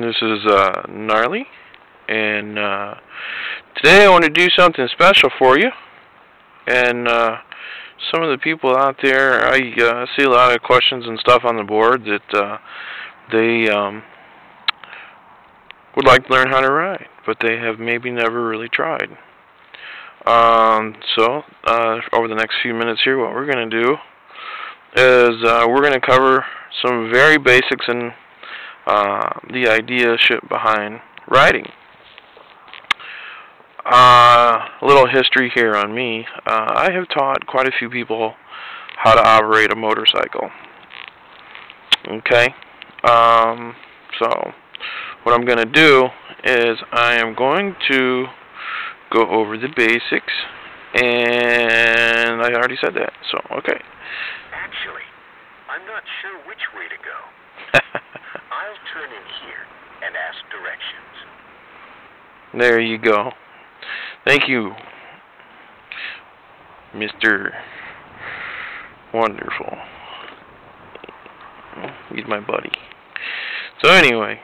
This is Gnarly, and today I want to do something special for you. And some of the people out there, I see a lot of questions and stuff on the board that they would like to learn how to ride, but they have maybe never really tried. So over the next few minutes here, what we're going to do is we're going to cover some very basics and the idea behind riding. A little history here on me. I have taught quite a few people how to operate a motorcycle. Okay? So what I'm going to do is I am going to go over the basics, and I already said that, so okay. Actually, I'm not sure which way to go. I'll turn in here and ask directions. There you go. Thank you, Mr. Wonderful. He's my buddy. So anyway,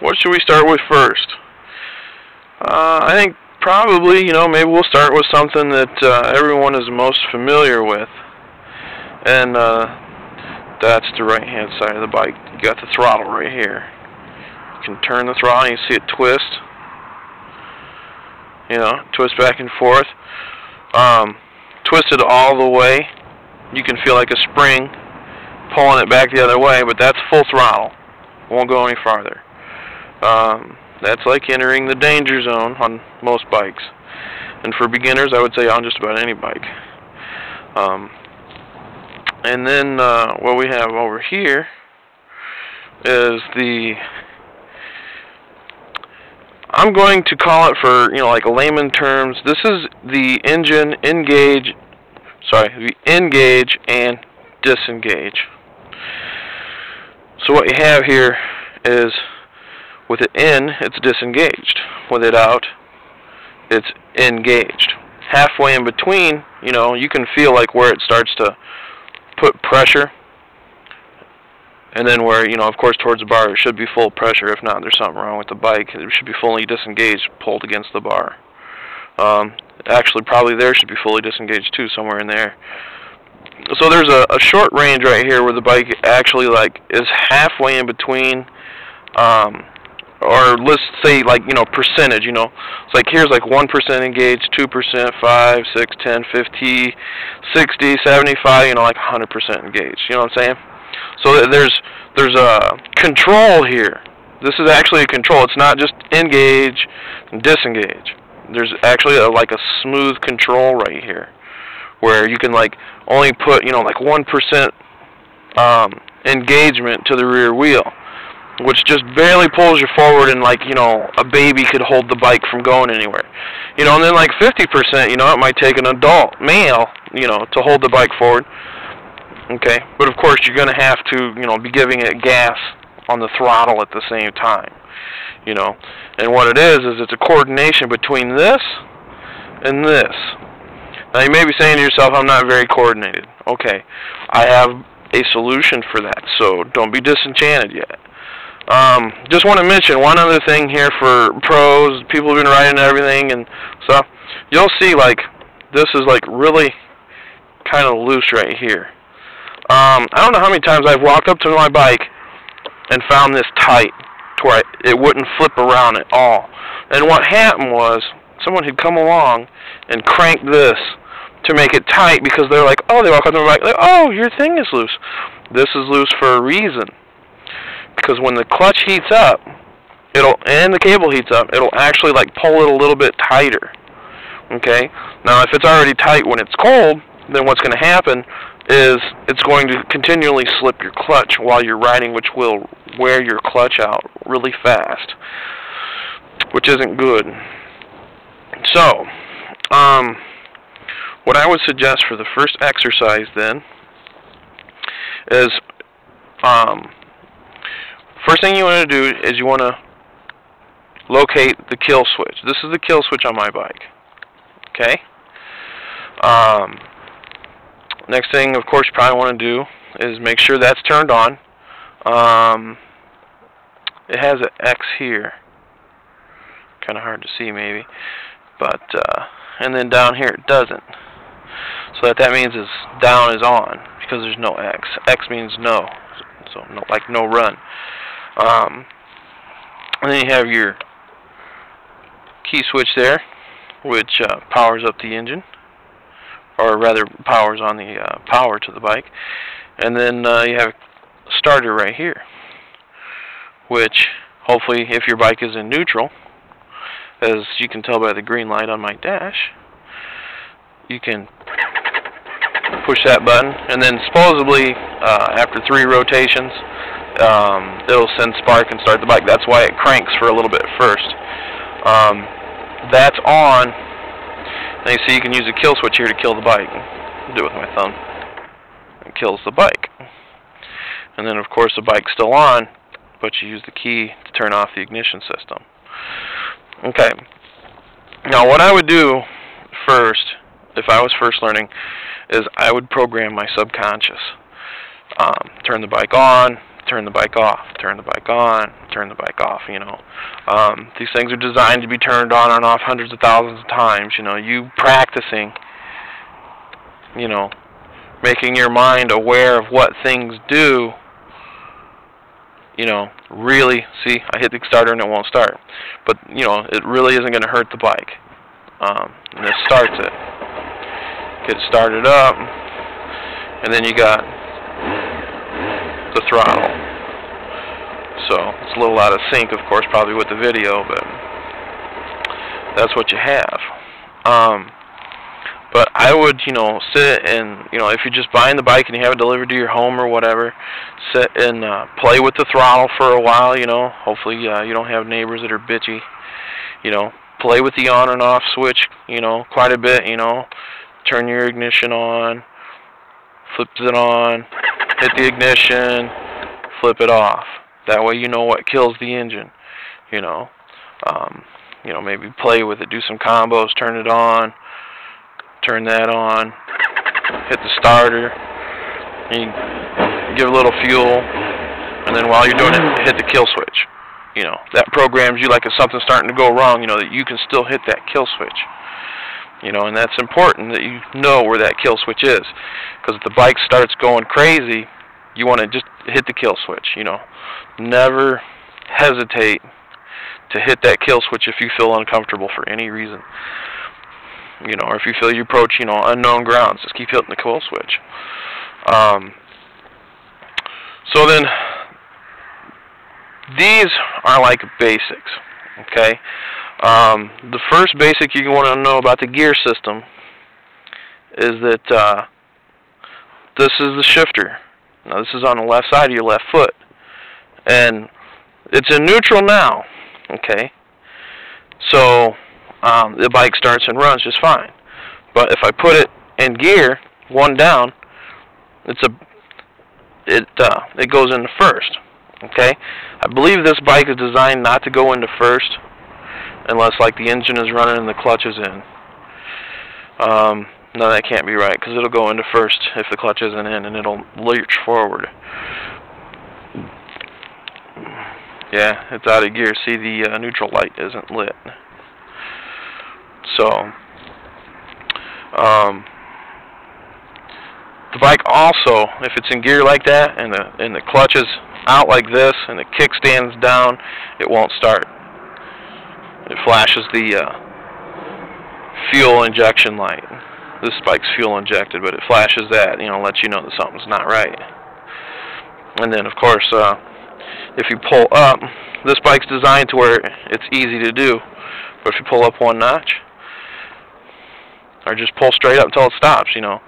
what should we start with first? I think probably, maybe we'll start with something that everyone is most familiar with, and that's the right-hand side of the bike. You got the throttle right here. You can turn the throttle and you see it twist. Twist back and forth. Twisted all the way. You can feel like a spring pulling it back the other way, but that's full throttle. Won't go any farther. That's like entering the danger zone on most bikes. And for beginners, I would say on just about any bike. And then what we have over here is I'm going to call it for, like layman terms, this is the engine engage and disengage. So what you have here is, with it in, it's disengaged. With it out, it's engaged. Halfway in between, you can feel like where it starts to put pressure, and then where, of course, towards the bar, it should be full pressure. If not, there's something wrong with the bike. It should be fully disengaged, pulled against the bar. Actually, probably there should be fully disengaged too, somewhere in there. So there's a short range right here where the bike actually is halfway in between, or let's say percentage. It's like here's 1% engaged, 2%, 5, 6, 10, 50, 60, 75. 100% engaged. You know what I'm saying? So there's a control here. This is actually a control. It's not just engage and disengage. There's actually a smooth control right here, where you can only put 1% engagement to the rear wheel, which just barely pulls you forward, and a baby could hold the bike from going anywhere. And then 50%, it might take an adult male, to hold the bike forward. Okay, but of course you're going to have to, be giving it gas on the throttle at the same time. And what it is it's a coordination between this and this. Now you may be saying to yourself, I'm not very coordinated. Okay, I have a solution for that, so don't be disenchanted yet. Just want to mention one other thing here for pros, people who've been riding and everything and stuff. You'll see this is really kind of loose right here. I don't know how many times I've walked up to my bike and found this tight to where it wouldn't flip around at all. And what happened was someone had come along and cranked this to make it tight, because they're like, oh, they walk up to my bike, oh, your thing is loose. This is loose for a reason. Because when the clutch heats up, and the cable heats up, it'll actually pull it a little bit tighter. Okay? Now, if it's already tight when it's cold, then what's going to happen is it's going to continually slip your clutch while you're riding, which will wear your clutch out really fast, which isn't good. So, what I would suggest for the first exercise then is, first thing you want to do is you want to locate the kill switch. This is the kill switch on my bike. Okay? Next thing, of course, you probably want to do is make sure that's turned on. It has an X here. Kind of hard to see maybe, but and then down here it doesn't. So that means is down is on because there's no X. X means no, so no, like no run. And then you have your key switch there, which powers up the engine, or rather powers on the power to the bike. And then you have a starter right here, which hopefully if your bike is in neutral, as you can tell by the green light on my dash, you can push that button, and then supposedly after 3 rotations it'll send spark and start the bike. That's why it cranks for a little bit first. That's on, and you see you can use a kill switch here to kill the bike. I'll do it with my thumb. It kills the bike. And then of course the bike's still on, but you use the key to turn off the ignition system. Okay. Now what I would do first, if I was first learning, is I would program my subconscious. Turn the bike on, turn the bike off, turn the bike on, turn the bike off, you know. These things are designed to be turned on and off hundreds of thousands of times, you know. You practicing, you know, making your mind aware of what things do, you know, really, see, I hit the starter and it won't start. But, you know, it really isn't going to hurt the bike. And this starts it. Get it started up, and then you got the throttle. So it's a little out of sync, of course, probably with the video, but that's what you have. But I would, you know, sit and, you know, if you're just buying the bike and you have it delivered to your home or whatever, sit and play with the throttle for a while, you know. Hopefully you don't have neighbors that are bitchy. You know, play with the on and off switch, you know, quite a bit, you know. Turn your ignition on, flips it on, hit the ignition, flip it off. That way you know what kills the engine, you know. You know, maybe play with it, do some combos, turn it on, turn that on, hit the starter, and you give a little fuel, and then while you're doing it, hit the kill switch. You know, that programs you like if something's starting to go wrong, you know, that you can still hit that kill switch. You know, and that's important that you know where that kill switch is. Because if the bike starts going crazy, you want to just hit the kill switch, you know. Never hesitate to hit that kill switch if you feel uncomfortable for any reason. You know, or if you feel you approach, you know, unknown grounds, just keep hitting the kill switch. So then, these are like basics, okay? The first basic you want to know about the gear system is that this is the shifter. Now this is on the left side of your left foot, and it's in neutral now, okay? So the bike starts and runs just fine. But if I put it in gear, one down, it goes into first, okay? I believe this bike is designed not to go into first unless like the engine is running and the clutch is in. No, that can't be right, because it'll go into first if the clutch isn't in, and it'll lurch forward. Yeah, it's out of gear. See, the neutral light isn't lit. So, the bike also, if it's in gear like that, and the clutch is out like this, and the kickstand's down, it won't start. It flashes the fuel injection light. This bike's fuel injected, but it flashes that, you know, lets you know that something's not right. And then, of course, if you pull up, this bike's designed to where it's easy to do. But if you pull up one notch, or just pull straight up until it stops, you know,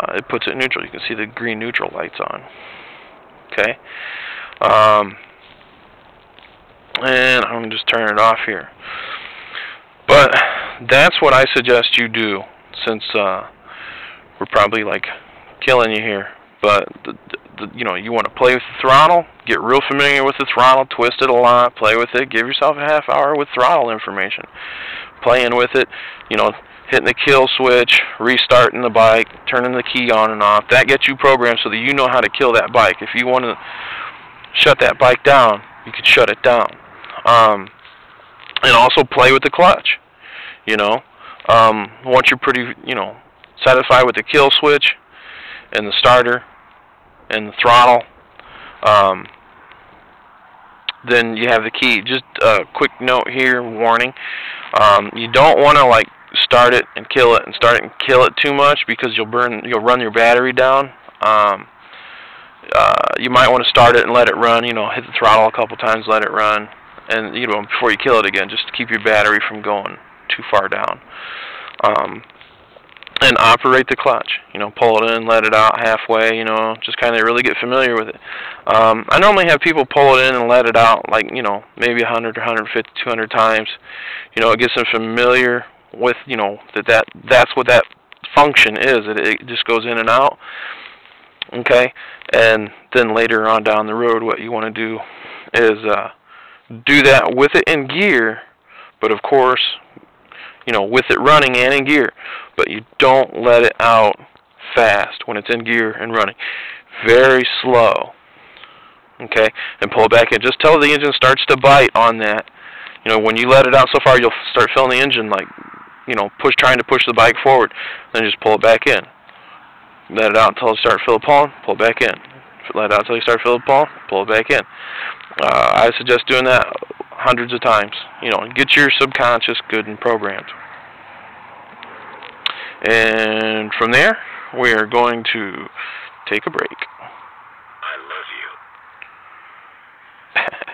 it puts it in neutral. You can see the green neutral lights on. Okay? And I'm going to just turn it off here. But that's what I suggest you do, since we're probably like killing you here. But you know, you want to play with the throttle, get real familiar with the throttle, twist it a lot, play with it, give yourself a half hour with throttle information, playing with it, you know, hitting the kill switch, restarting the bike, turning the key on and off. That gets you programmed so that you know how to kill that bike. If you want to shut that bike down, you could shut it down. And also play with the clutch. Once you're pretty, satisfied with the kill switch and the starter and the throttle, then you have the key. Just a quick note here, warning. You don't want to start it and kill it and start it and kill it too much, because you'll run your battery down. You might want to start it and let it run, hit the throttle a couple times, let it run, and before you kill it again, just to keep your battery from going too far down. And operate the clutch, pull it in, let it out halfway, just kind of really get familiar with it. I normally have people pull it in and let it out maybe 100 or 150, 200 times. It gets them familiar with, that's what that function is. It just goes in and out. Okay? And then later on down the road, what you want to do is do that with it in gear, but of course, with it running and in gear. But you don't let it out fast when it's in gear and running. Very slow. Okay? And pull it back in. Just till the engine starts to bite on that. When you let it out so far, you'll start feeling the engine trying to push the bike forward. Then just pull it back in. Let it out until it starts to feel it pulling, pull it back in. Let it out until you start to feel it pulling, pull it back in. I suggest doing that hundreds of times. Get your subconscious good and programmed. And from there, we are going to take a break. I love you.